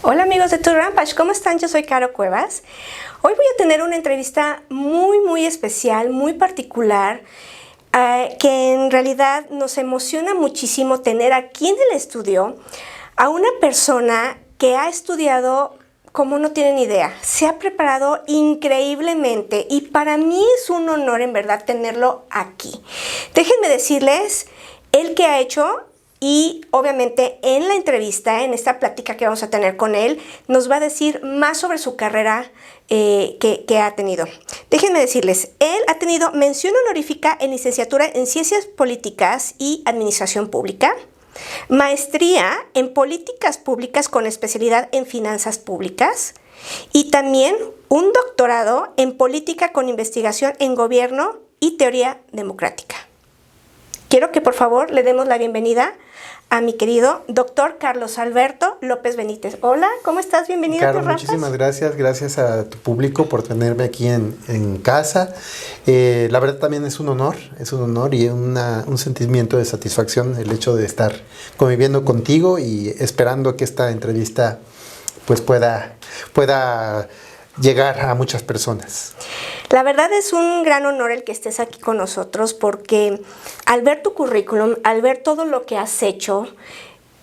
Hola amigos de Tour Rampage, ¿cómo están? Yo soy Caro Cuevas. Hoy voy a tener una entrevista muy especial, muy particular, que en realidad nos emociona muchísimo tener aquí en el estudio a una persona que ha estudiado como no tienen idea. Se ha preparado increíblemente y para mí es un honor en verdad tenerlo aquí. Déjenme decirles, el que ha hecho... Y obviamente en la entrevista, en esta plática que vamos a tener con él, nos va a decir más sobre su carrera que ha tenido. Déjenme decirles, él ha tenido mención honorífica en licenciatura en Ciencias Políticas y Administración Pública, maestría en Políticas Públicas con especialidad en Finanzas Públicas y también un doctorado en Política con investigación en Gobierno y Teoría Democrática. Quiero que por favor le demos la bienvenida a mi querido doctor Carlos Alberto López Benítez. Hola, ¿cómo estás? Bienvenido. Caro, muchísimas gracias a tu público por tenerme aquí en casa. La verdad también es un honor y un sentimiento de satisfacción el hecho de estar conviviendo contigo y esperando que esta entrevista pues pueda llegar a muchas personas. La verdad es un gran honor el que estés aquí con nosotros porque al ver tu currículum, al ver todo lo que has hecho,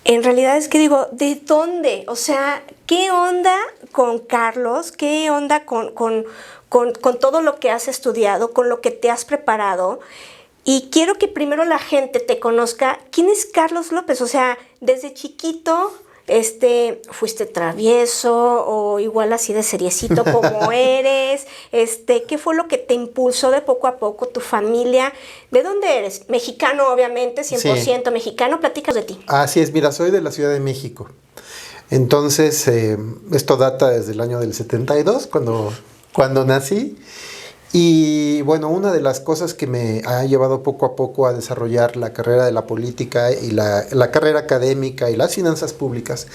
en realidad es que digo, ¿de dónde? O sea, ¿qué onda con Carlos? ¿Qué onda con todo lo que has estudiado, con lo que te has preparado? Y quiero que primero la gente te conozca. ¿Quién es Carlos López? O sea, desde chiquito... fuiste travieso o igual así de seriecito como eres, ¿qué fue lo que te impulsó de poco a poco, tu familia? ¿De dónde eres? Mexicano, obviamente, 100% sí. Mexicano, platícanos de ti. Así es, mira, soy de la Ciudad de México. Entonces, esto data desde el año del 72, cuando nací. Y bueno, una de las cosas que me ha llevado poco a poco a desarrollar la carrera de la política y la carrera académica y las finanzas públicas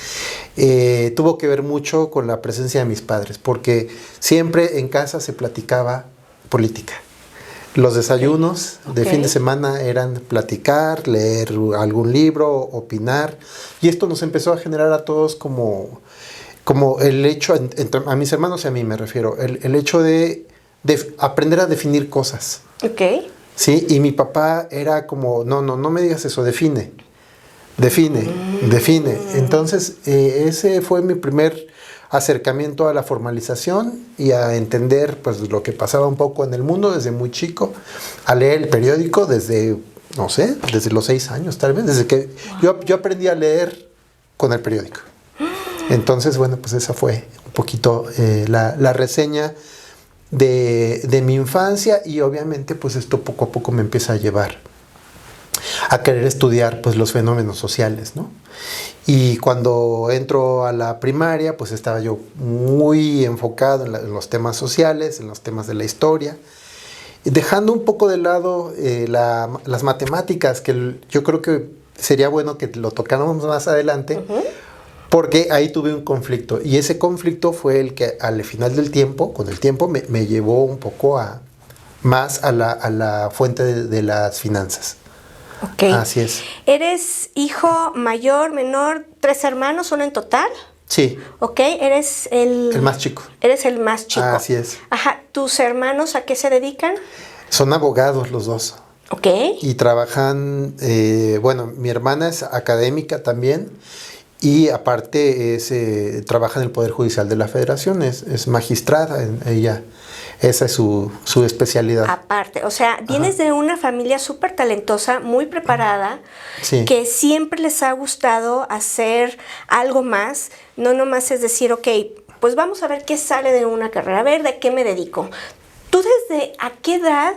tuvo que ver mucho con la presencia de mis padres, porque siempre en casa se platicaba política. Los desayunos de fin de semana eran platicar, leer algún libro, opinar, y esto nos empezó a generar a todos como el hecho, a mis hermanos y a mí me refiero, el hecho de aprender a definir cosas. Ok. Sí, y mi papá era como, no me digas eso, define. Entonces, ese fue mi primer acercamiento a la formalización y a entender pues lo que pasaba un poco en el mundo desde muy chico, a leer el periódico desde, no sé, desde los 6 años tal vez, desde que yo aprendí a leer con el periódico. Entonces, bueno, pues esa fue un poquito la reseña de mi infancia, y obviamente pues esto poco a poco me empieza a llevar a querer estudiar pues los fenómenos sociales, ¿no? Y cuando entro a la primaria pues estaba yo muy enfocado en los temas sociales, en los temas de la historia, dejando un poco de lado las matemáticas, que yo creo que sería bueno que lo tocáramos más adelante. Porque ahí tuve un conflicto, y ese conflicto fue el que al final del tiempo, con el tiempo, me llevó un poco más a la fuente de las finanzas. Ok. Así es. ¿Eres hijo mayor, menor, 3 hermanos, uno en total? Sí. Ok, eres el más chico. Eres el más chico. Así es. Ajá, ¿tus hermanos a qué se dedican? Son abogados los dos. Ok. Y trabajan, bueno, mi hermana es académica también. Y aparte trabaja en el Poder Judicial de la Federación, es magistrada, ella, esa es su especialidad. Aparte, o sea, vienes de una familia súper talentosa, muy preparada, sí, que siempre les ha gustado hacer algo más, no nomás es decir, ok, pues vamos a ver qué sale de una carrera, a ver de qué me dedico. ¿Tú desde a qué edad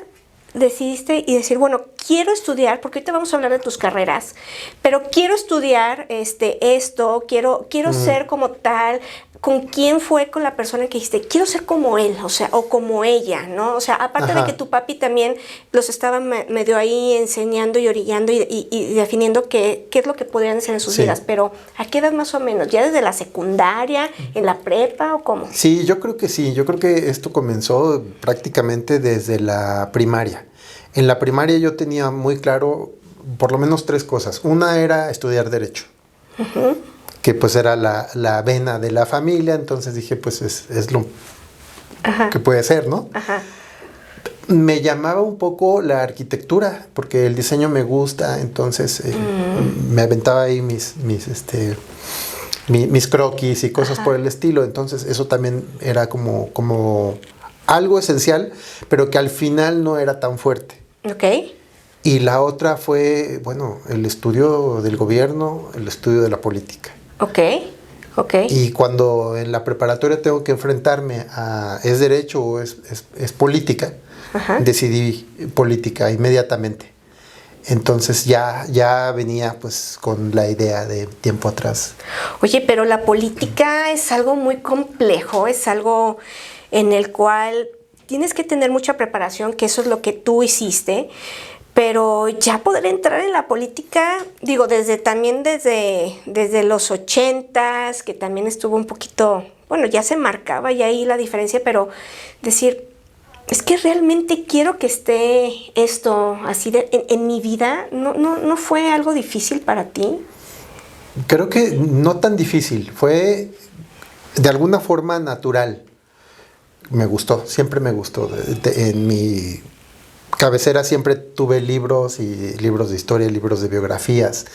decidiste y decir, bueno, quiero estudiar, porque ahorita vamos a hablar de tus carreras, pero quiero estudiar esto, quiero ser como tal? ¿Con quién fue con la persona que dijiste, quiero ser como él, o sea, o como ella, ¿no? O sea, aparte de que tu papi también los estaba medio ahí enseñando y orillando y definiendo qué es lo que podrían hacer en sus vidas, pero ¿a qué edad más o menos? ¿Ya desde la secundaria, en la prepa o cómo? Sí, yo creo que esto comenzó prácticamente desde la primaria. En la primaria yo tenía muy claro por lo menos 3 cosas. Una era estudiar Derecho. que pues era la vena de la familia, entonces dije, pues es lo Ajá. que puede ser, ¿no? Ajá. Me llamaba un poco la arquitectura, porque el diseño me gusta, entonces me aventaba ahí mis croquis y cosas por el estilo, entonces eso también era como algo esencial, pero que al final no era tan fuerte. Ok. Y la otra fue, bueno, el estudio del gobierno, el estudio de la política. Ok. Ok. Y cuando en la preparatoria tengo que enfrentarme a ¿es derecho o es política? Ajá. Decidí política inmediatamente. Entonces ya venía pues con la idea de tiempo atrás. Oye, pero la política es algo muy complejo, es algo en el cual tienes que tener mucha preparación, que eso es lo que tú hiciste, pero ya poder entrar en la política, digo, desde los 80s, que también estuvo un poquito, bueno, ya se marcaba ya ahí la diferencia, pero decir, es que realmente quiero que esté esto así en mi vida, ¿no fue algo difícil para ti? Creo que no tan difícil, fue de alguna forma natural. Me gustó, siempre me gustó. En mi cabecera siempre tuve libros y libros de historia, libros de biografías.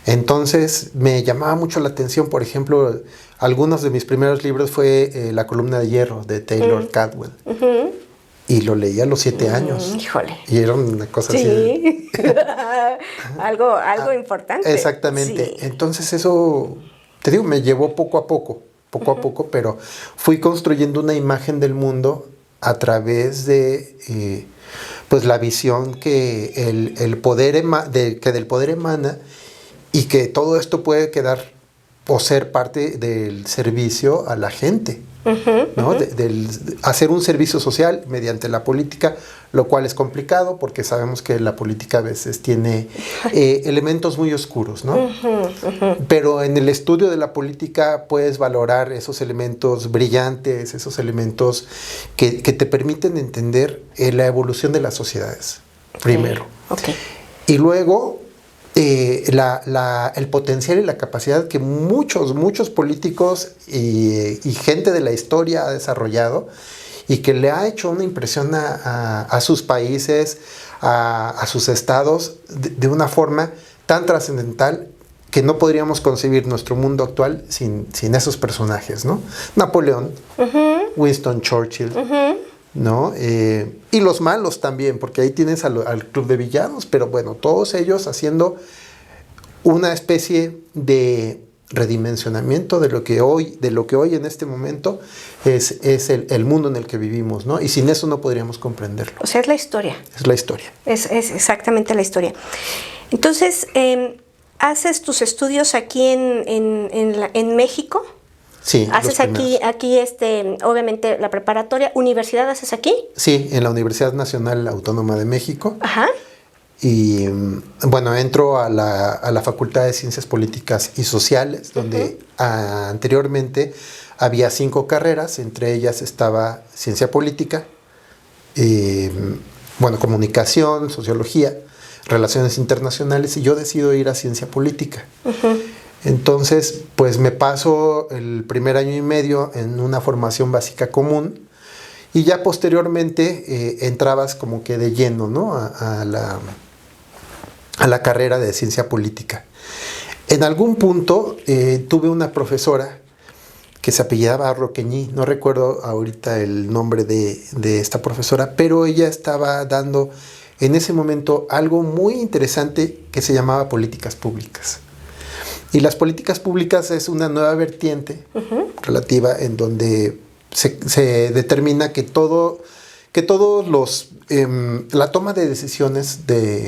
Entonces me llamaba mucho la atención, por ejemplo, algunos de mis primeros libros fue La columna de hierro de Taylor Cadwell. Y lo leí a los 7 años. Híjole. Y era una cosa así. Sí. algo importante. Exactamente. Sí. Entonces eso, te digo, me llevó poco a poco, pero fui construyendo una imagen del mundo a través de pues la visión que el poder que del poder emana y que todo esto puede quedar o ser parte del servicio a la gente. ¿No? Del hacer un servicio social mediante la política, lo cual es complicado porque sabemos que la política a veces tiene elementos muy oscuros, ¿no? Pero en el estudio de la política puedes valorar esos elementos brillantes, esos elementos que te permiten entender la evolución de las sociedades, primero. Okay. Y luego el potencial y la capacidad que muchos políticos y gente de la historia ha desarrollado y que le ha hecho una impresión a sus países, a sus estados, de una forma tan trascendental que no podríamos concebir nuestro mundo actual sin esos personajes, ¿no? Napoleón, Winston Churchill, ¿no? Y los malos también, porque ahí tienes al club de villanos, pero bueno, todos ellos haciendo una especie de redimensionamiento de lo que hoy en este momento es el mundo en el que vivimos, ¿no? Y sin eso no podríamos comprenderlo. O sea, es la historia. Es la historia. Es exactamente la historia. Entonces, ¿haces tus estudios aquí en México? Sí. ¿Haces aquí obviamente la preparatoria? ¿Universidad haces aquí? Sí, en la Universidad Nacional Autónoma de México. Ajá. Y bueno, entro a la Facultad de Ciencias Políticas y Sociales, donde anteriormente había 5 carreras, entre ellas estaba Ciencia Política, bueno, Comunicación, Sociología, Relaciones Internacionales, y yo decido ir a Ciencia Política. Entonces, pues me paso el primer año y medio en una formación básica común y ya posteriormente entrabas como que de lleno, ¿no? a la carrera de Ciencia Política. En algún punto tuve una profesora que se apellidaba Roqueñí, no recuerdo ahorita el nombre de esta profesora, pero ella estaba dando en ese momento algo muy interesante que se llamaba políticas públicas. Y las políticas públicas es una nueva vertiente relativa en donde se determina que todos los la toma de decisiones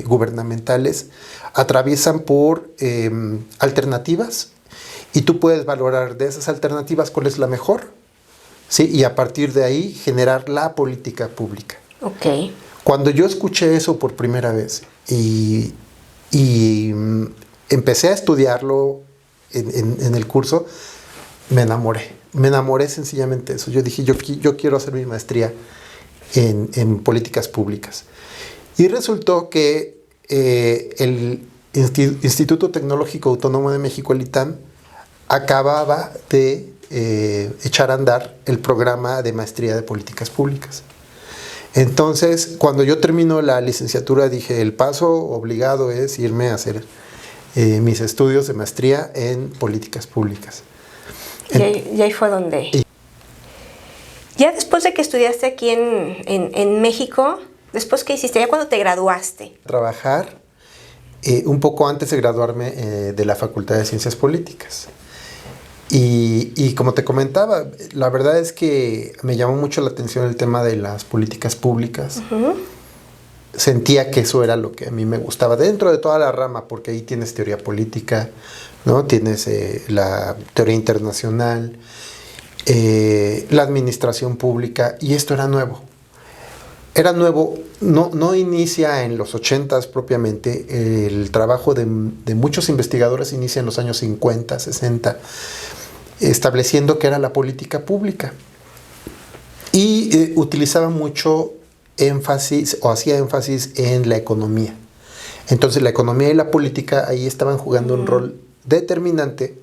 gubernamentales atraviesan por alternativas y tú puedes valorar de esas alternativas cuál es la mejor, ¿sí? Y a partir de ahí generar la política pública. Ok. Cuando yo escuché eso por primera vez y empecé a estudiarlo en el curso, me enamoré sencillamente de eso. Yo dije, yo quiero hacer mi maestría en políticas públicas. Y resultó que el Instituto Tecnológico Autónomo de México, el ITAM, acababa de echar a andar el programa de maestría de políticas públicas. Entonces, cuando yo termino la licenciatura, dije, el paso obligado es irme a hacer mis estudios de maestría en políticas públicas. Y ahí fue donde... Ya después de que estudiaste aquí en México, ¿después qué hiciste? Ya cuando te graduaste. Trabajar un poco antes de graduarme de la Facultad de Ciencias Políticas. Y como te comentaba, la verdad es que me llamó mucho la atención el tema de las políticas públicas. Uh-huh. Sentía que eso era lo que a mí me gustaba, dentro de toda la rama, porque ahí tienes teoría política, ¿no? Tienes la teoría internacional, la administración pública, y esto era nuevo. Era nuevo, no inicia en los 80s propiamente, el trabajo de muchos investigadores inicia en los años 50, 60, estableciendo que era la política pública. Y utilizaba mucho énfasis, o hacía énfasis en la economía. Entonces la economía y la política ahí estaban jugando un rol determinante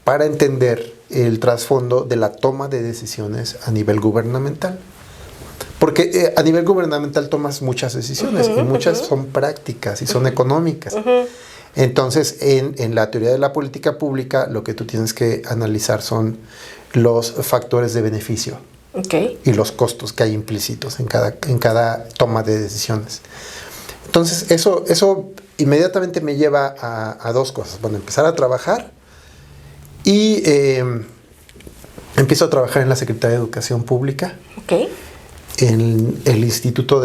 para entender el trasfondo de la toma de decisiones a nivel gubernamental. Porque a nivel gubernamental tomas muchas decisiones, y muchas son prácticas y son económicas. Entonces, en la teoría de la política pública, lo que tú tienes que analizar son los factores de beneficio y los costos que hay implícitos en cada toma de decisiones. Entonces, eso inmediatamente me lleva a dos cosas. Bueno, empezar a trabajar y empiezo a trabajar en la Secretaría de Educación Pública. En el Instituto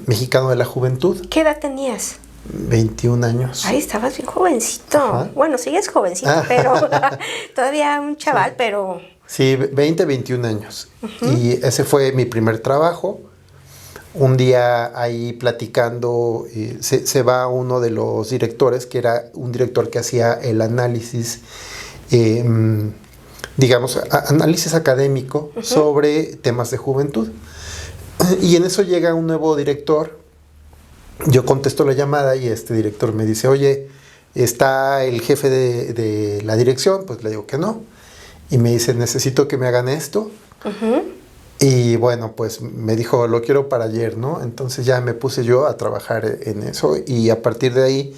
Mexicano de la Juventud. ¿Qué edad tenías? 21 años. Ay, estabas bien jovencito. Ajá. Bueno, sigues jovencito, pero todavía un chaval, sí. Pero... Sí, 21 años. Y ese fue mi primer trabajo. Un día ahí platicando, se va uno de los directores, que era un director que hacía el análisis, digamos, análisis académico sobre temas de juventud. Y en eso llega un nuevo director. Yo contesto la llamada y este director me dice, oye, ¿está el jefe de la dirección? Pues le digo que no. Y me dice, necesito que me hagan esto. Y bueno, pues me dijo, lo quiero para ayer, ¿no? Entonces ya me puse yo a trabajar en eso. Y a partir de ahí,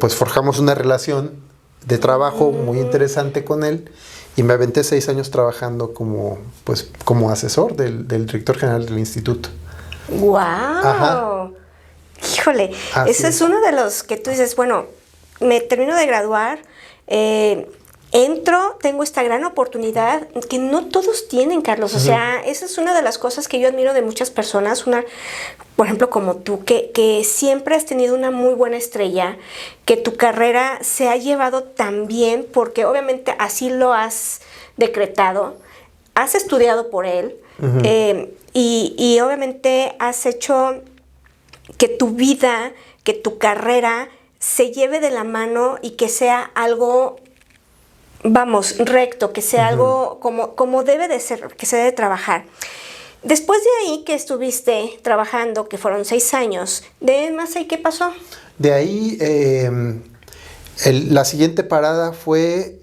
pues forjamos una relación de trabajo muy interesante con él. Y me aventé 6 años trabajando como asesor del director general del instituto. ¡Wow! Ajá. Híjole, ese es uno de los que tú dices, bueno, me termino de graduar, entro, tengo esta gran oportunidad que no todos tienen, Carlos. O sea, esa es una de las cosas que yo admiro de muchas personas, por ejemplo, como tú, que siempre has tenido una muy buena estrella, que tu carrera se ha llevado tan bien, porque obviamente así lo has decretado, has estudiado por él, y obviamente has hecho que tu vida, que tu carrera se lleve de la mano y que sea algo, vamos, recto, que sea algo como debe de ser, que se debe trabajar. Después de ahí que estuviste trabajando, que fueron 6 años, ¿de más ahí qué pasó? De ahí, la siguiente parada fue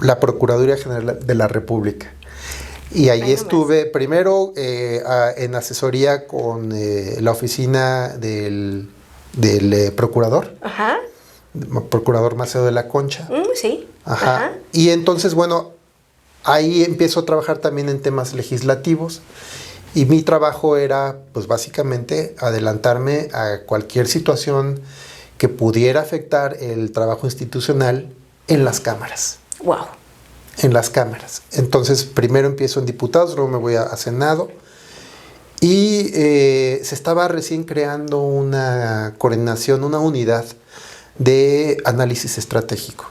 la Procuraduría General de la República. Y ahí estuve primero en asesoría con la oficina del procurador. Ajá. Procurador Macedo de la Concha. Sí. Ajá. Y entonces, bueno, ahí empiezo a trabajar también en temas legislativos. Y mi trabajo era, pues básicamente, adelantarme a cualquier situación que pudiera afectar el trabajo institucional en las cámaras. Wow. En las cámaras. Entonces, primero empiezo en diputados, luego me voy a Senado. Y se estaba recién creando una coordinación, una unidad de análisis estratégico,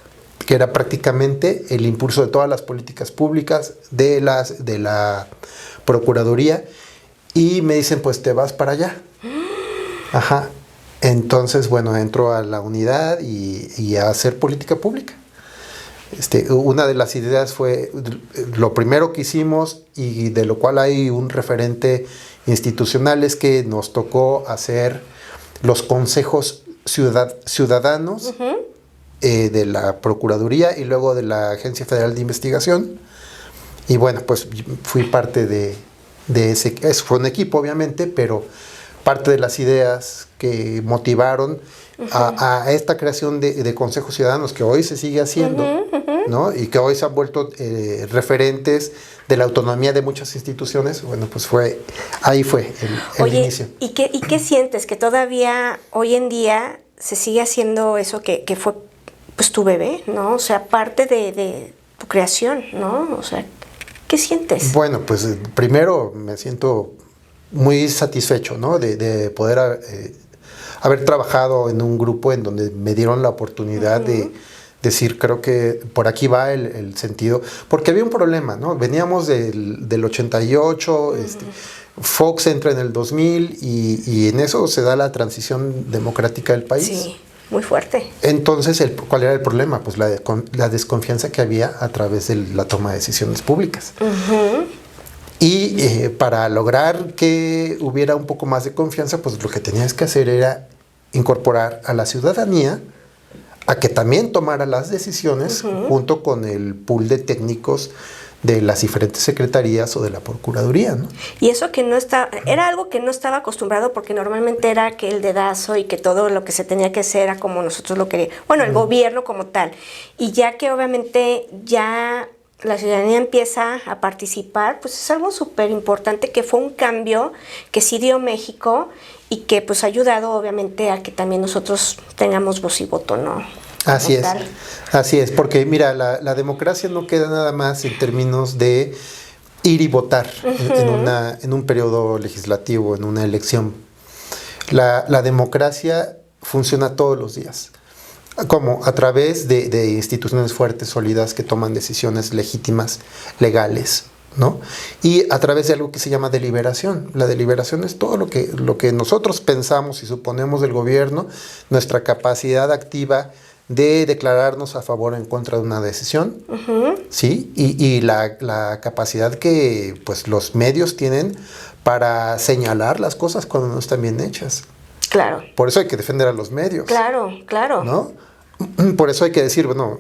que era prácticamente el impulso de todas las políticas públicas de la Procuraduría. Y me dicen, pues te vas para allá. Ajá. Entonces, bueno, entro a la unidad y a hacer política pública. Una de las ideas fue lo primero que hicimos, y de lo cual hay un referente institucional, es que nos tocó hacer los consejos ciudadanos de la Procuraduría y luego de la Agencia Federal de Investigación. Y bueno, pues fui parte de ese, eso fue un equipo obviamente, pero parte de las ideas que motivaron a esta creación de consejos ciudadanos que hoy se sigue haciendo, ¿no? Y que hoy se han vuelto referentes de la autonomía de muchas instituciones. Bueno, pues ahí fue el inicio. ¿Y qué sientes? Que todavía hoy en día se sigue haciendo eso que fue pues tu bebé, ¿no? O sea, parte de tu creación, ¿no? O sea, ¿qué sientes? Bueno, pues primero me siento muy satisfecho, ¿no? De poder haber trabajado en un grupo en donde me dieron la oportunidad de decir, creo que por aquí va el sentido, porque había un problema, ¿no? Veníamos del 88, Fox entra en el 2000 y en eso se da la transición democrática del país. Sí, muy fuerte. Entonces, ¿cuál era el problema? Pues la desconfianza que había a través de la toma de decisiones públicas. Y para lograr que hubiera un poco más de confianza, pues lo que tenías que hacer era incorporar a la ciudadanía a que también tomara las decisiones junto con el pool de técnicos de las diferentes secretarías o de la Procuraduría, ¿no? Y eso que no era algo que no estaba acostumbrado, porque normalmente era que el dedazo y que todo lo que se tenía que hacer era como nosotros lo queríamos, bueno, el gobierno como tal. Y ya que obviamente ya la ciudadanía empieza a participar, pues es algo súper importante, que fue un cambio que sí dio México y que pues ha ayudado obviamente a que también nosotros tengamos voz y voto, ¿no? Así es, porque mira, la democracia no queda nada más en términos de ir y votar en un periodo legislativo, en una elección. La democracia funciona todos los días. ¿Cómo? A través de instituciones fuertes, sólidas, que toman decisiones legítimas, legales, ¿no? Y a través de algo que se llama deliberación. La deliberación es todo lo que nosotros pensamos y suponemos del gobierno, nuestra capacidad activa de declararnos a favor o en contra de una decisión, ¿sí? Y la capacidad que pues, los medios tienen para señalar las cosas cuando no están bien hechas. Claro. Por eso hay que defender a los medios. Claro, claro. ¿No? Por eso hay que decir, bueno,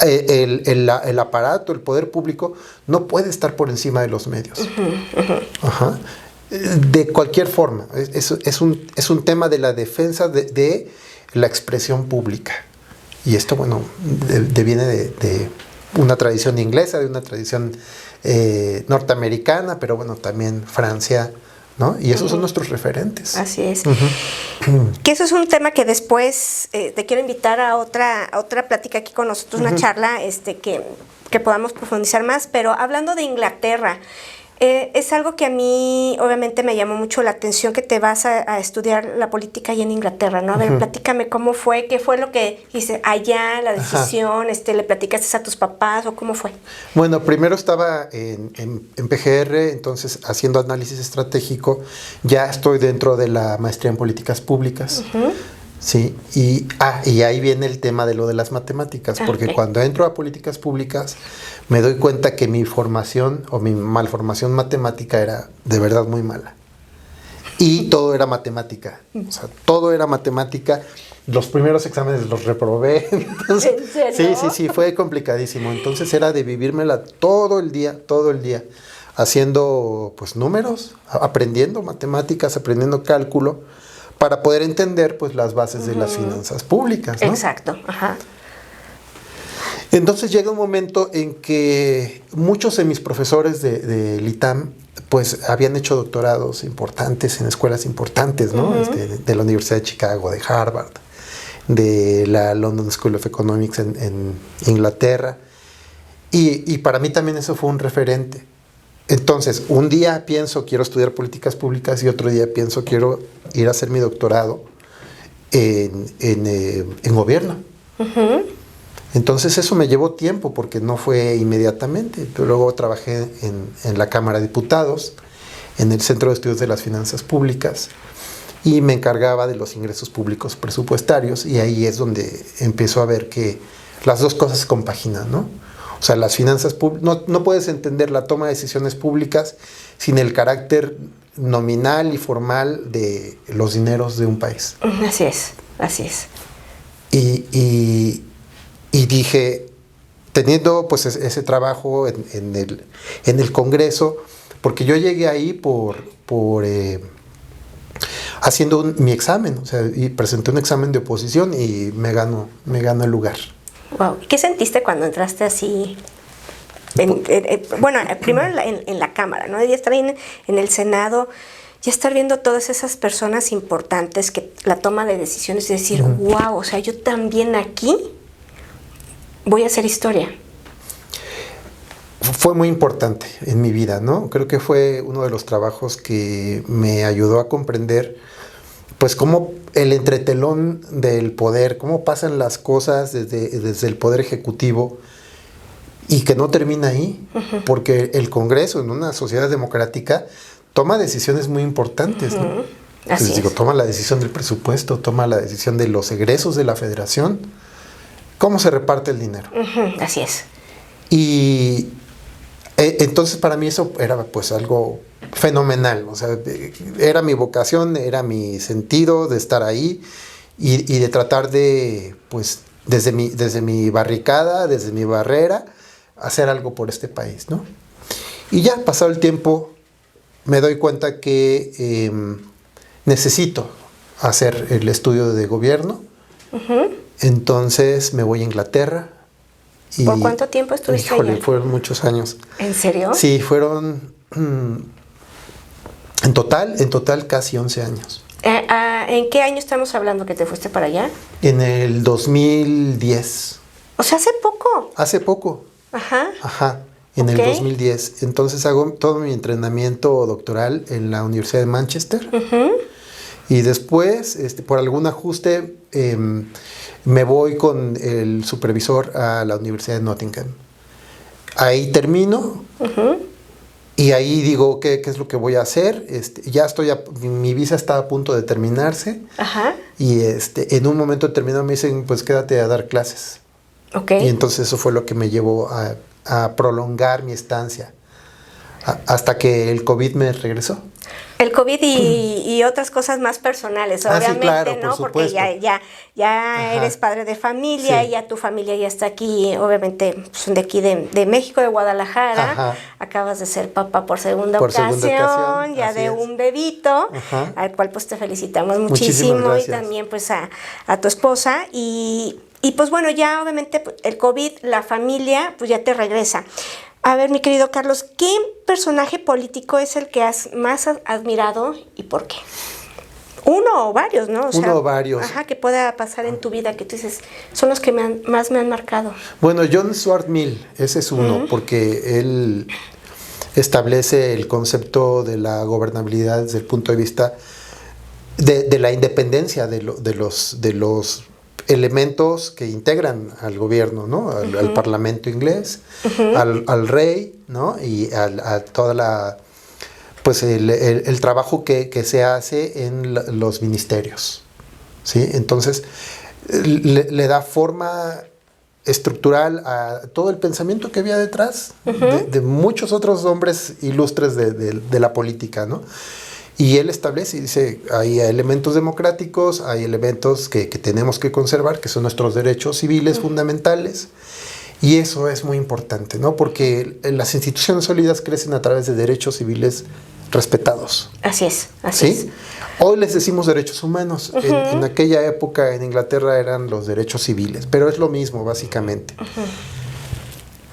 el aparato, el poder público no puede estar por encima de los medios. Ajá. De cualquier forma, es un tema de la defensa de la expresión pública. Y esto, bueno, deviene de una tradición inglesa, de una tradición norteamericana, pero bueno, también Francia, ¿no? Y esos son nuestros referentes. Así es. Que eso es un tema que después te quiero invitar a otra plática aquí con nosotros, una charla que podamos profundizar más, pero hablando de Inglaterra, es algo que a mí obviamente me llamó mucho la atención, que te vas a estudiar la política allá en Inglaterra, ¿no? A ver, platícame cómo fue, qué fue lo que hice allá, la decisión, ¿le platicaste a tus papás o cómo fue? Bueno, primero estaba en PGR, entonces haciendo análisis estratégico, ya estoy dentro de la maestría en políticas públicas. Sí, y ahí viene el tema de lo de las matemáticas, porque cuando entro a políticas públicas me doy cuenta que mi formación o mi malformación matemática era de verdad muy mala. Y todo era matemática, o sea, todo era matemática. Los primeros exámenes los reprobé. Entonces, ¿en serio? Sí, fue complicadísimo. Entonces era de vivírmela todo el día, haciendo pues números, aprendiendo matemáticas, aprendiendo cálculo, para poder entender pues las bases de las finanzas públicas, ¿no? Exacto, Entonces llega un momento en que muchos de mis profesores del ITAM pues habían hecho doctorados importantes en escuelas importantes, ¿no? De la Universidad de Chicago, de Harvard, de la London School of Economics en Inglaterra, y para mí también eso fue un referente. Entonces, un día pienso, quiero estudiar políticas públicas, y otro día pienso, quiero ir a hacer mi doctorado en gobierno. Entonces, eso me llevó tiempo, porque no fue inmediatamente. Pero luego trabajé en la Cámara de Diputados, en el Centro de Estudios de las Finanzas Públicas, y me encargaba de los ingresos públicos presupuestarios, y ahí es donde empiezo a ver que las dos cosas se compaginan, ¿no? O sea, las finanzas públicas, no puedes entender la toma de decisiones públicas sin el carácter nominal y formal de los dineros de un país. Así es. Y dije, teniendo pues ese trabajo en el Congreso, porque yo llegué ahí haciendo mi examen, o sea, y presenté un examen de oposición y me ganó el lugar. Wow. ¿Qué sentiste cuando entraste así? Bueno, primero en la Cámara, ¿no? Y estar ahí en el Senado, ya estar viendo todas esas personas importantes, que la toma de decisiones, y decir, wow, o sea, yo también aquí voy a hacer historia. Fue muy importante en mi vida, ¿no? Creo que fue uno de los trabajos que me ayudó a comprender, pues, cómo el entretelón del poder, cómo pasan las cosas desde el poder ejecutivo, y que no termina ahí, porque el Congreso, en una sociedad democrática, toma decisiones muy importantes, ¿no? Entonces, toma la decisión del presupuesto, toma la decisión de los egresos de la federación, cómo se reparte el dinero. Así es. Y entonces para mí eso era pues algo fenomenal, o sea, era mi vocación, era mi sentido de estar ahí y de tratar de, pues, desde mi barricada, desde mi barrera, hacer algo por este país, ¿no? Y ya, pasado el tiempo, me doy cuenta que necesito hacer el estudio de gobierno. Entonces me voy a Inglaterra. Y, ¿por cuánto tiempo estuviste allá? Fueron muchos años. ¿En serio? Sí, fueron en total casi 11 años. ¿En qué año estamos hablando que te fuiste para allá? En el 2010. O sea, hace poco. Hace poco. Ajá. En el 2010. Entonces hago todo mi entrenamiento doctoral en la Universidad de Manchester. Y después, por algún ajuste, me voy con el supervisor a la Universidad de Nottingham. Ahí termino. Y ahí digo, ¿qué es lo que voy a hacer? Ya mi visa está a punto de terminarse. Y en un momento determinado me dicen, pues quédate a dar clases. Y entonces eso fue lo que me llevó a prolongar mi estancia hasta que el COVID me regresó. El COVID y otras cosas más personales, obviamente, sí, claro, ¿no? Porque ya eres padre de familia, sí. Ya tu familia ya está aquí, obviamente, pues, de aquí de México, de Guadalajara. Acabas de ser papá por segunda ocasión, ya de un bebito, al cual pues te felicitamos muchísimo, y también pues a tu esposa, y pues bueno, ya obviamente el COVID, la familia, pues ya te regresa. A ver, mi querido Carlos, ¿qué personaje político es el que has más admirado y por qué? Uno o varios, ¿no? Uno o varios. Que pueda pasar en tu vida, que tú dices, son los que más me han marcado. Bueno, John Stuart Mill, ese es uno, porque él establece el concepto de la gobernabilidad desde el punto de vista de la independencia de los elementos que integran al gobierno, ¿no? Al Parlamento inglés, al rey, ¿no? Y a toda pues el trabajo que se hace en los ministerios, ¿sí? Entonces le da forma estructural a todo el pensamiento que había detrás de muchos otros hombres ilustres de la política, ¿no? Y él establece y dice, hay elementos democráticos, hay elementos que tenemos que conservar, que son nuestros derechos civiles fundamentales, y eso es muy importante, ¿no? Porque las instituciones sólidas crecen a través de derechos civiles respetados. Así es. Hoy les decimos derechos humanos, en aquella época en Inglaterra eran los derechos civiles, pero es lo mismo básicamente.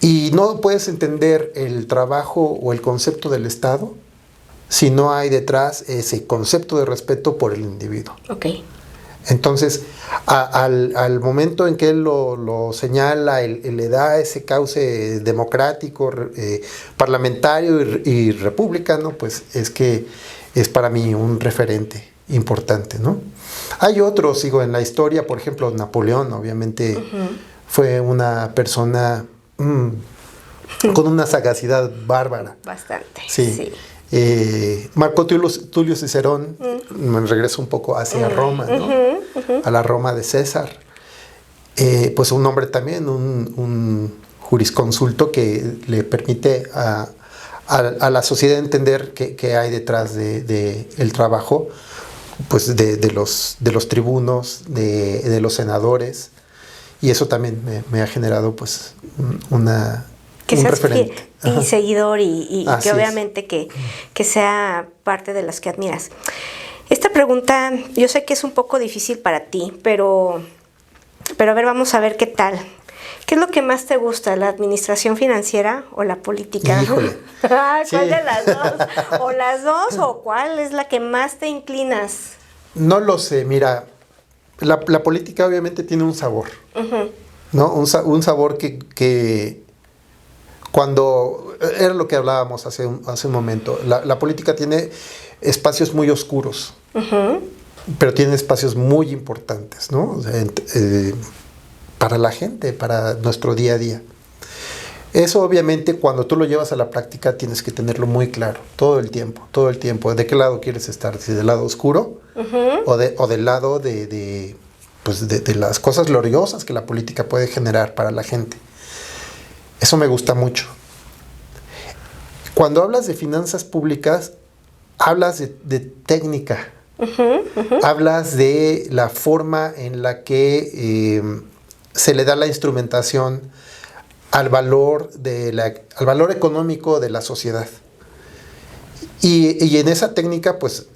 Y no puedes entender el trabajo o el concepto del Estado si no hay detrás ese concepto de respeto por el individuo. Entonces, al momento en que él lo señala, él le da ese cauce democrático, parlamentario y republicano, pues es que es para mí un referente importante, ¿no? Hay otros, en la historia, por ejemplo, Napoleón, obviamente, fue una persona con una sagacidad bárbara. Bastante, sí. Marco Tulio Cicerón, me regreso un poco hacia Roma, ¿no? A la Roma de César. Pues un hombre también, un jurisconsulto que le permite a la sociedad entender qué hay detrás de el trabajo pues de los tribunos, de los senadores, y eso también me ha generado pues un referente. Y seguidor y que obviamente es. que sea parte de las que admiras. Esta pregunta yo sé que es un poco difícil para ti, pero a ver, vamos a ver qué tal. ¿Qué es lo que más te gusta, la administración financiera o la política? Híjole. ¿Cuál Sí. de las dos? ¿O las dos o cuál es la que más te inclinas? No lo sé, mira, la política obviamente tiene un sabor, ¿no? Un sabor que cuando, era lo que hablábamos hace un momento, la política tiene espacios muy oscuros, pero tiene espacios muy importantes, ¿no? O sea, para la gente, para nuestro día a día. Eso obviamente cuando tú lo llevas a la práctica tienes que tenerlo muy claro, todo el tiempo. ¿De qué lado quieres estar? ¿Si del lado oscuro o del lado de las cosas gloriosas que la política puede generar para la gente? Eso me gusta mucho. Cuando hablas de finanzas públicas, hablas de técnica, hablas de la forma en la que se le da la instrumentación al valor económico de la sociedad. Y en esa técnica, pues,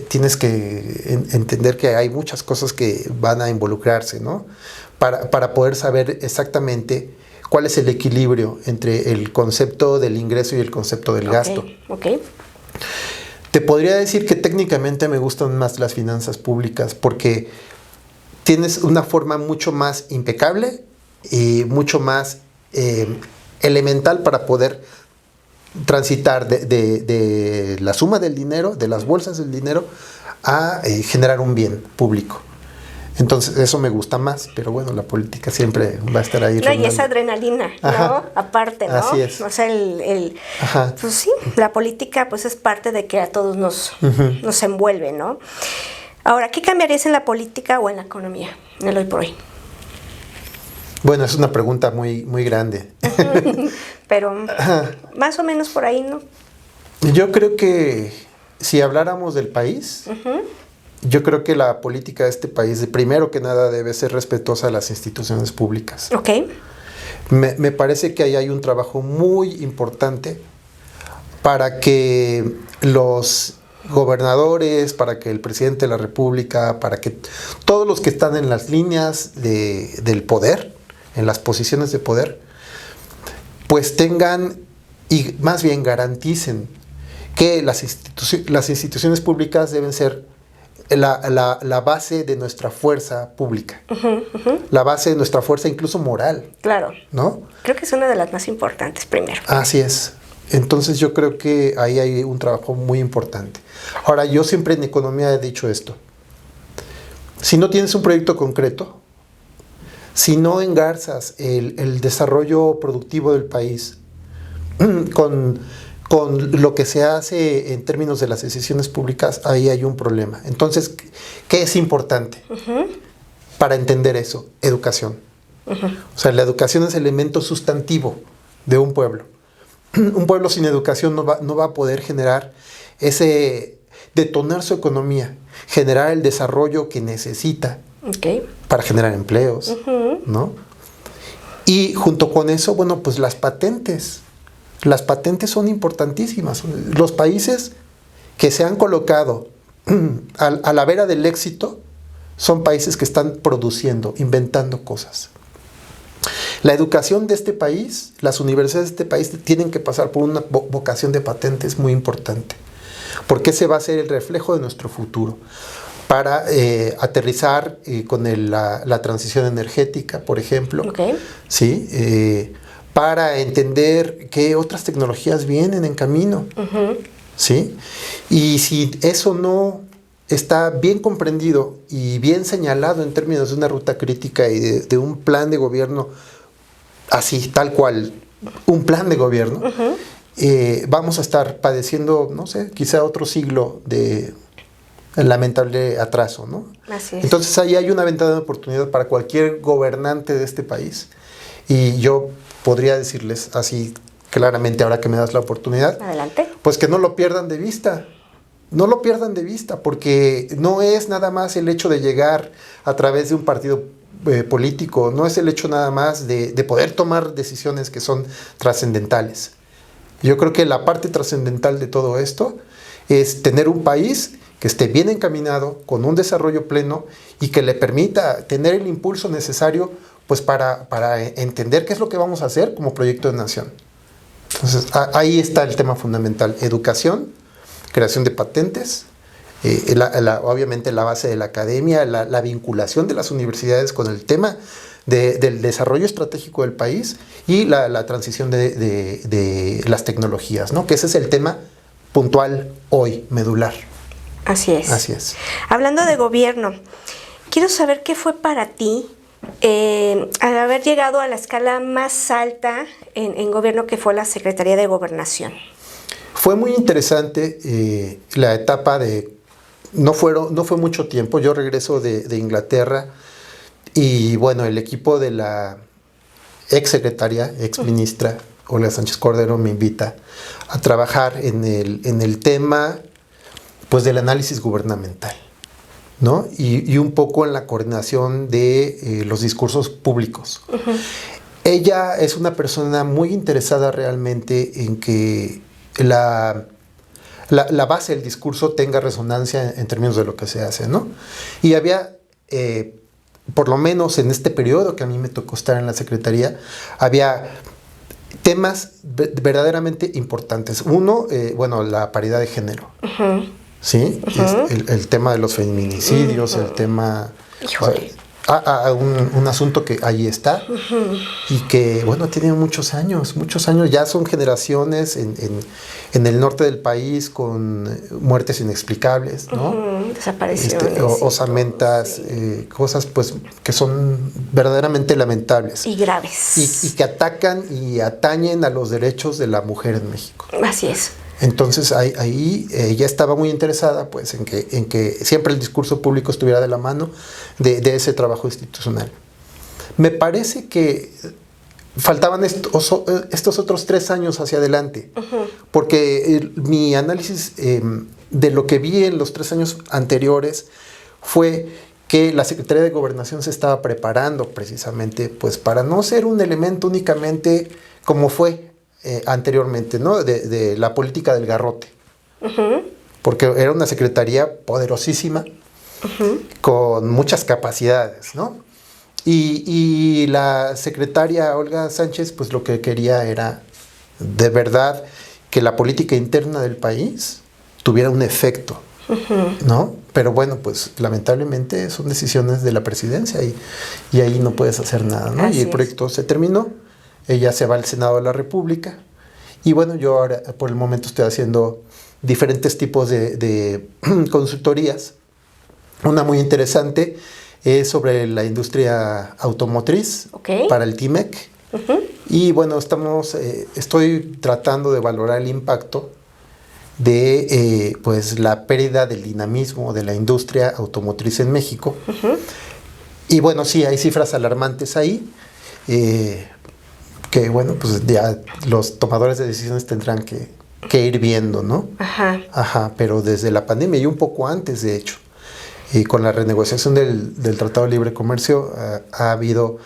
tienes que entender que hay muchas cosas que van a involucrarse, ¿no? Para poder saber exactamente cuál es el equilibrio entre el concepto del ingreso y el concepto del gasto. Okay. Te podría decir que técnicamente me gustan más las finanzas públicas porque tienes una forma mucho más impecable y mucho más elemental para poder transitar de la suma del dinero, de las bolsas del dinero, a generar un bien público. Entonces eso me gusta más, pero bueno, la política siempre va a estar ahí. No, y esa adrenalina, ¿no? Ajá. Aparte, ¿no? Así es. O sea, pues sí, la política pues es parte de que a todos nos envuelve, ¿no? Ahora, ¿qué cambiarías en la política o en la economía, en el hoy por hoy? Bueno, es una pregunta muy, muy grande. Pero más o menos por ahí, ¿no? Yo creo que si habláramos del país, yo creo que la política de este país, primero que nada, debe ser respetuosa a las instituciones públicas. Ok. Me parece que ahí hay un trabajo muy importante para que los gobernadores, para que el presidente de la República, para que todos los que están en las líneas del poder, en las posiciones de poder, pues tengan y más bien garanticen que las instituciones públicas deben ser la base de nuestra fuerza pública, la base de nuestra fuerza incluso moral. Claro. ¿No? Creo que es una de las más importantes primero. Así es. Entonces yo creo que ahí hay un trabajo muy importante. Ahora, yo siempre en economía he dicho esto. Si no tienes un proyecto concreto, si no engarzas el desarrollo productivo del país con lo que se hace en términos de las decisiones públicas, ahí hay un problema. Entonces, ¿qué es importante para entender eso? Educación. O sea, la educación es el elemento sustantivo de un pueblo. Un pueblo sin educación no va a poder generar detonar su economía, generar el desarrollo que necesita para generar empleos, ¿no? Y junto con eso, bueno, pues las patentes son importantísimas. Los países que se han colocado a la vera del éxito son países que están produciendo, inventando cosas. La educación de este país, las universidades de este país tienen que pasar por una vocación de patentes muy importante, porque ese va a ser el reflejo de nuestro futuro para aterrizar con la transición energética, por ejemplo, ¿sí? Para entender qué otras tecnologías vienen en camino, ¿sí? Y si eso no está bien comprendido y bien señalado en términos de una ruta crítica y de un plan de gobierno, así, tal cual, un plan de gobierno, vamos a estar padeciendo, no sé, quizá otro siglo de lamentable atraso, ¿no? Así es. Entonces ahí hay una ventana de oportunidad para cualquier gobernante de este país. Y yo podría decirles así claramente, ahora que me das la oportunidad, adelante, pues que no lo pierdan de vista, no lo pierdan de vista, porque no es nada más el hecho de llegar a través de un partido político, no es el hecho nada más de poder tomar decisiones que son trascendentales. Yo creo que la parte trascendental de todo esto es tener un país que esté bien encaminado, con un desarrollo pleno y que le permita tener el impulso necesario pues para entender qué es lo que vamos a hacer como proyecto de nación. Entonces, ahí está el tema fundamental: educación, creación de patentes, obviamente la base de la academia, la vinculación de las universidades con el tema del desarrollo estratégico del país y la transición de las tecnologías, ¿no? Que ese es el tema puntual hoy, medular. Así es. Así es. Hablando de gobierno, quiero saber qué fue para ti al haber llegado a la escala más alta en gobierno, que fue la Secretaría de Gobernación. Fue muy interesante la etapa de... No fue mucho tiempo. Yo regreso de Inglaterra y bueno, el equipo de la ex secretaria, ex ministra Olga Sánchez Cordero me invita a trabajar en el tema pues del análisis gubernamental, ¿no? Y un poco en la coordinación de los discursos públicos. Uh-huh. Ella es una persona muy interesada realmente en que la base del discurso tenga resonancia en términos de lo que se hace, ¿no? Y había, por lo menos en este periodo que a mí me tocó estar en la Secretaría, había temas verdaderamente importantes. Uno, bueno, la paridad de género. Uh-huh. ¿Sí? Uh-huh. El tema de los feminicidios, uh-huh. El tema... un asunto que ahí está, uh-huh. Y que, bueno, tiene muchos años, ya son generaciones en el norte del país con muertes inexplicables, ¿no? Uh-huh. Desapariciones. Osamentas, sí. Cosas pues que son verdaderamente lamentables. Y graves. Y que atacan y atañen a los derechos de la mujer en México. Así es. Entonces ahí ella estaba muy interesada pues en que siempre el discurso público estuviera de la mano de ese trabajo institucional. Me parece que faltaban estos otros 3 años hacia adelante, uh-huh. Porque mi análisis de lo que vi en los 3 años anteriores fue que la Secretaría de Gobernación se estaba preparando precisamente pues para no ser un elemento únicamente como fue anteriormente, ¿no? De la política del garrote. Uh-huh. Porque era una secretaría poderosísima, uh-huh. Con muchas capacidades, ¿no? Y la secretaria Olga Sánchez, pues lo que quería era, de verdad, que la política interna del país tuviera un efecto, uh-huh. ¿No? Pero bueno, pues lamentablemente son decisiones de la presidencia y ahí no puedes hacer nada, ¿no? Así y el proyecto se terminó. Ella se va al Senado de la República y bueno, yo ahora por el momento estoy haciendo diferentes tipos de consultorías. Una muy interesante es sobre la industria automotriz, okay. Para el TIMEC. Uh-huh. Y bueno, estoy tratando de valorar el impacto de pues la pérdida del dinamismo de la industria automotriz en México. Uh-huh. Y bueno, sí, hay cifras alarmantes ahí. Que bueno, pues ya los tomadores de decisiones tendrán que ir viendo, ¿no? Ajá. Ajá, pero desde la pandemia y un poco antes, de hecho, y con la renegociación del Tratado de Libre Comercio, ha habido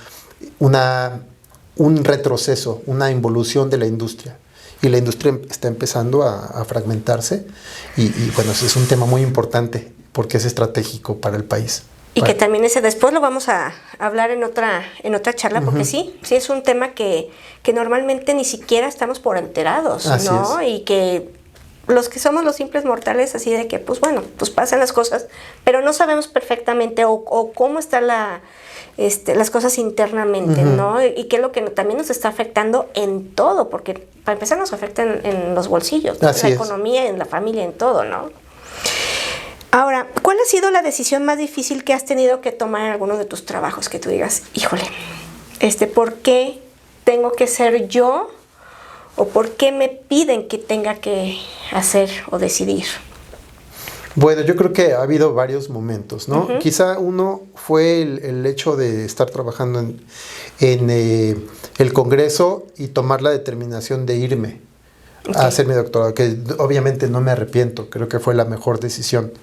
un retroceso, una involución de la industria. Y la industria está empezando a fragmentarse y bueno, ese es un tema muy importante porque es estratégico para el país. Y que también después lo vamos a hablar en otra charla, porque uh-huh. sí es un tema que normalmente ni siquiera estamos por enterados, así ¿no? Es. Y que los que somos los simples mortales, así de que, pues bueno, pues pasan las cosas, pero no sabemos perfectamente o cómo están las cosas internamente, uh-huh. ¿no? Y qué es lo que también nos está afectando en todo, porque para empezar nos afecta en los bolsillos, en la economía, en la familia, en todo, ¿no? Ahora, ¿cuál ha sido la decisión más difícil que has tenido que tomar en alguno de tus trabajos? Que tú digas, híjole, ¿por qué tengo que ser yo? ¿O por qué me piden que tenga que hacer o decidir? Bueno, yo creo que ha habido varios momentos, ¿no? Uh-huh. Quizá uno fue el hecho de estar trabajando en el Congreso y tomar la determinación de irme a hacer mi doctorado, que obviamente no me arrepiento, creo que fue la mejor decisión,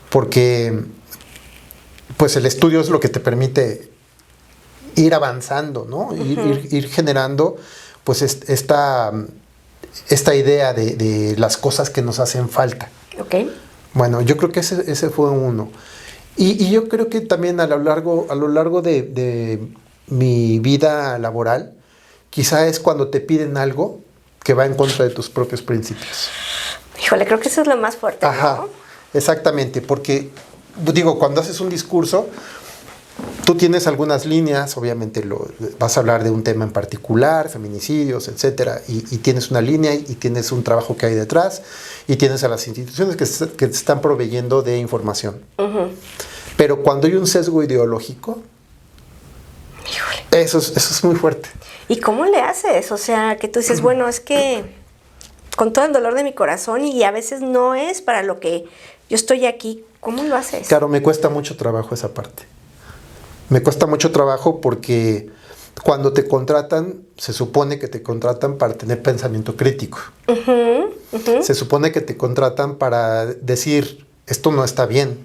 porque pues el estudio es lo que te permite ir avanzando, ¿no? Ir generando pues esta idea de las cosas que nos hacen falta. Okay. Bueno, yo creo que ese fue uno. Y yo creo que también a lo largo de mi vida laboral, quizá es cuando te piden algo que va en contra de tus propios principios. Híjole, creo que eso es lo más fuerte, Ajá, ¿no? exactamente, porque, digo, cuando haces un discurso, tú tienes algunas líneas, obviamente vas a hablar de un tema en particular, feminicidios, etcétera, y tienes una línea y tienes un trabajo que hay detrás, y tienes a las instituciones que te están proveyendo de información. Pero cuando hay un sesgo ideológico, híjole, eso es muy fuerte. ¿Y cómo le haces? O sea, que tú dices, bueno, es que con todo el dolor de mi corazón y a veces no es para lo que yo estoy aquí. ¿Cómo lo haces? Claro, me cuesta mucho trabajo esa parte. Me cuesta mucho trabajo porque cuando te contratan, se supone que te contratan para tener pensamiento crítico. Se supone que te contratan para decir, esto no está bien.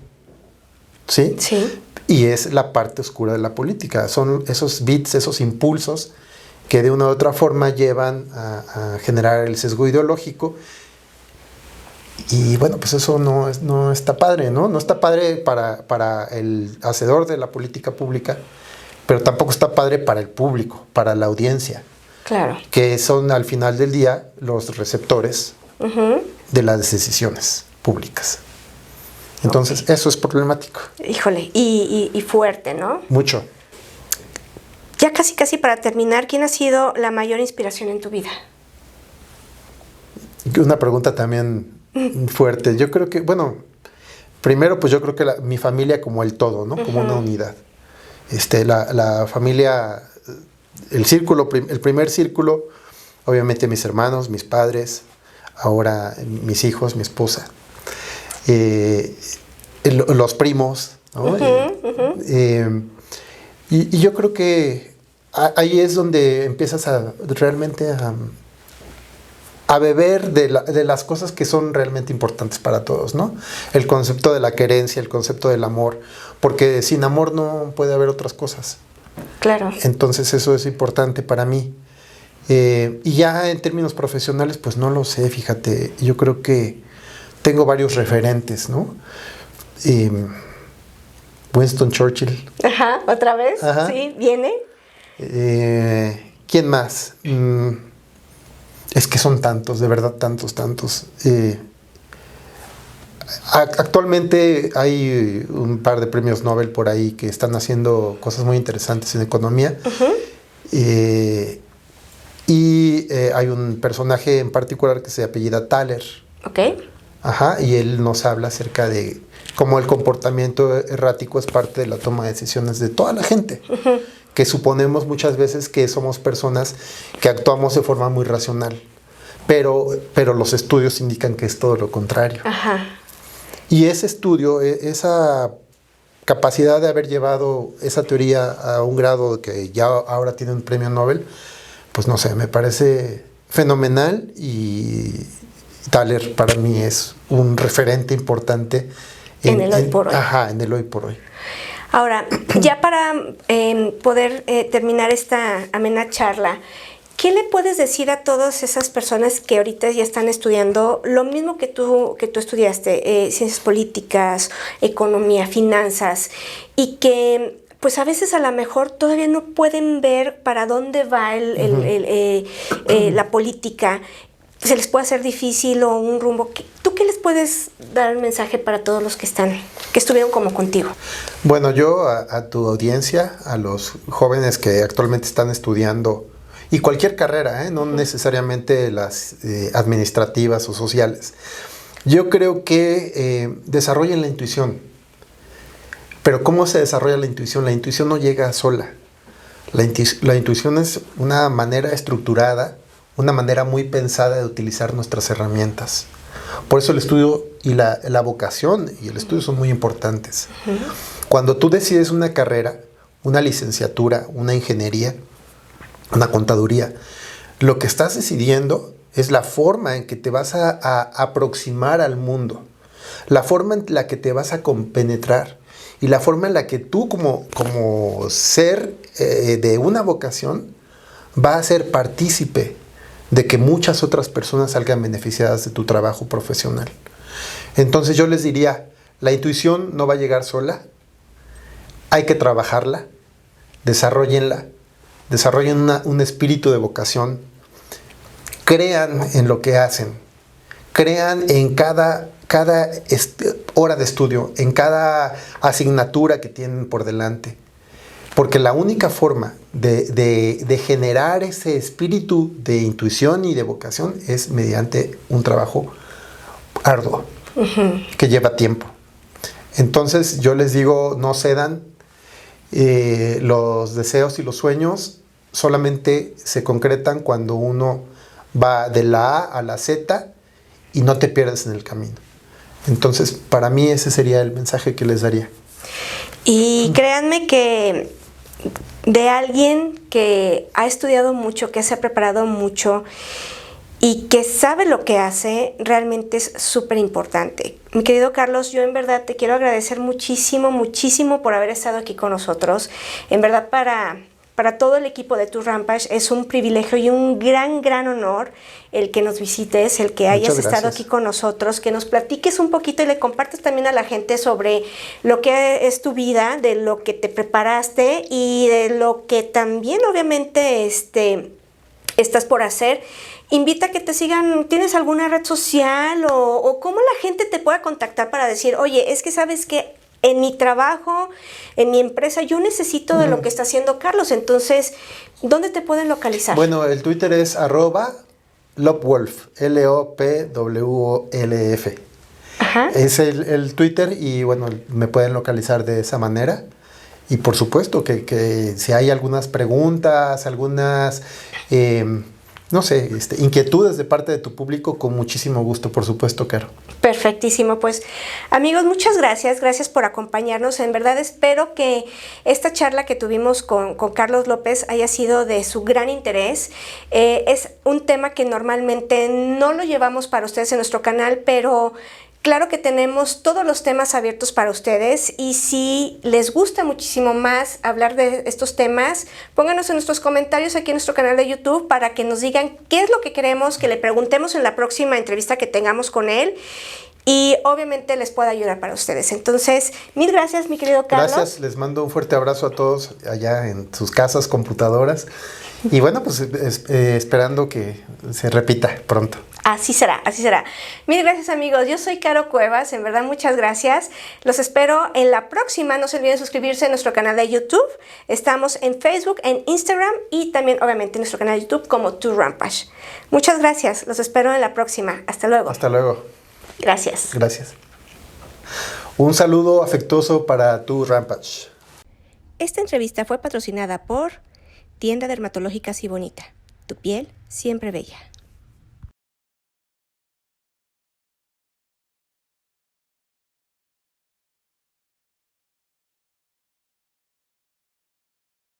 ¿Sí? Sí. Y es la parte oscura de la política. Son esos bits, esos impulsos que de una u otra forma llevan a generar el sesgo ideológico. Y bueno, pues eso no está padre, ¿no? No está padre para el hacedor de la política pública, pero tampoco está padre para el público, para la audiencia. Claro. Que son al final del día los receptores de las decisiones públicas. Entonces, eso es problemático. Híjole, y fuerte, ¿no? Mucho. Ya casi para terminar, ¿quién ha sido la mayor inspiración en tu vida? Una pregunta también fuerte. Yo creo que, bueno, primero pues yo creo que mi familia como el todo, ¿no? Como una unidad. La familia, el primer círculo, obviamente mis hermanos, mis padres, ahora mis hijos, mi esposa, los primos, ¿no? Y yo creo que ahí es donde empiezas realmente a beber de las cosas que son realmente importantes para todos, ¿no? El concepto de la querencia, el concepto del amor, porque sin amor no puede haber otras cosas. Claro. Entonces eso es importante para mí. Y ya en términos profesionales, pues no lo sé, fíjate, yo creo que tengo varios referentes, ¿no? Winston Churchill. Ajá, ¿otra vez? Ajá. Sí, ¿viene? ¿Quién más? Es que son tantos, de verdad, tantos. Actualmente hay un par de premios Nobel por ahí que están haciendo cosas muy interesantes en economía. Y hay un personaje en particular que se apellida Thaler. Ok. Ajá, y él nos habla acerca de cómo el comportamiento errático es parte de la toma de decisiones de toda la gente. Que suponemos muchas veces que somos personas que actuamos de forma muy racional, pero los estudios indican que es todo lo contrario. Ajá. Y ese estudio, esa capacidad de haber llevado esa teoría a un grado que ya ahora tiene un premio Nobel, pues no sé, me parece fenomenal, y Thaler para mí es un referente importante en el hoy por hoy. Ajá, en el hoy por hoy. Ahora, ya para poder terminar esta amena charla, ¿qué le puedes decir a todas esas personas que ahorita ya están estudiando lo mismo que tú estudiaste, ciencias políticas, economía, finanzas, y que pues a veces a lo mejor todavía no pueden ver para dónde va la política? Se les puede hacer difícil o un rumbo. ¿Tú qué les puedes dar el mensaje para todos los que estuvieron como contigo? Bueno, yo a tu audiencia, a los jóvenes que actualmente están estudiando, y cualquier carrera, no necesariamente las administrativas o sociales, yo creo que desarrollen la intuición. Pero ¿cómo se desarrolla la intuición? La intuición no llega sola. La intuición es una manera estructurada, una manera muy pensada de utilizar nuestras herramientas. Por eso el estudio y la vocación y el estudio son muy importantes. Cuando tú decides una carrera, una licenciatura, una ingeniería, una contaduría, lo que estás decidiendo es la forma en que te vas a aproximar al mundo, la forma en la que te vas a compenetrar y la forma en la que tú como ser de una vocación va a ser partícipe de que muchas otras personas salgan beneficiadas de tu trabajo profesional. Entonces yo les diría, la intuición no va a llegar sola, hay que trabajarla, desarrollen un espíritu de vocación, crean en lo que hacen, crean en cada hora de estudio, en cada asignatura que tienen por delante. Porque la única forma de generar ese espíritu de intuición y de vocación es mediante un trabajo arduo, que lleva tiempo. Entonces yo les digo, no cedan, los deseos y los sueños solamente se concretan cuando uno va de la A a la Z y no te pierdes en el camino. Entonces, para mí ese sería el mensaje que les daría. Y créanme que de alguien que ha estudiado mucho, que se ha preparado mucho y que sabe lo que hace, realmente es súper importante. Mi querido Carlos, yo en verdad te quiero agradecer muchísimo, muchísimo por haber estado aquí con nosotros. En verdad, para todo el equipo de Tour Rampage es un privilegio y un gran honor el que nos visites, el que hayas estado aquí con nosotros, que nos platiques un poquito y le compartas también a la gente sobre lo que es tu vida, de lo que te preparaste y de lo que también obviamente estás por hacer. Invita a que te sigan, ¿tienes alguna red social o cómo la gente te pueda contactar para decir, oye, es que sabes que en mi trabajo, en mi empresa, yo necesito de lo que está haciendo Carlos? Entonces, ¿dónde te pueden localizar? Bueno, el Twitter es @Lopwolf, LOPWOLF. Ajá. Es el Twitter y bueno, me pueden localizar de esa manera. Y por supuesto que si hay algunas preguntas, algunas, no sé, inquietudes de parte de tu público, con muchísimo gusto, por supuesto, Caro. Perfectísimo, pues amigos, muchas gracias por acompañarnos. En verdad espero que esta charla que tuvimos con Carlos López haya sido de su gran interés. Es un tema que normalmente no lo llevamos para ustedes en nuestro canal, pero claro que tenemos todos los temas abiertos para ustedes, y si les gusta muchísimo más hablar de estos temas, pónganos en nuestros comentarios aquí en nuestro canal de YouTube para que nos digan qué es lo que queremos que le preguntemos en la próxima entrevista que tengamos con él, y obviamente les pueda ayudar para ustedes. Entonces, mil gracias, mi querido Carlos. Gracias, les mando un fuerte abrazo a todos allá en sus casas, computadoras, y bueno, pues esperando que se repita pronto. Así será, así será. Mil gracias, amigos. Yo soy Caro Cuevas, en verdad muchas gracias. Los espero en la próxima. No se olviden suscribirse a nuestro canal de YouTube. Estamos en Facebook, en Instagram y también obviamente en nuestro canal de YouTube como Tour Rampage. Muchas gracias. Los espero en la próxima. Hasta luego. Hasta luego. Gracias. Gracias. Un saludo afectuoso para Tour Rampage. Esta entrevista fue patrocinada por Tienda Dermatológica Sibonita. Tu piel siempre bella.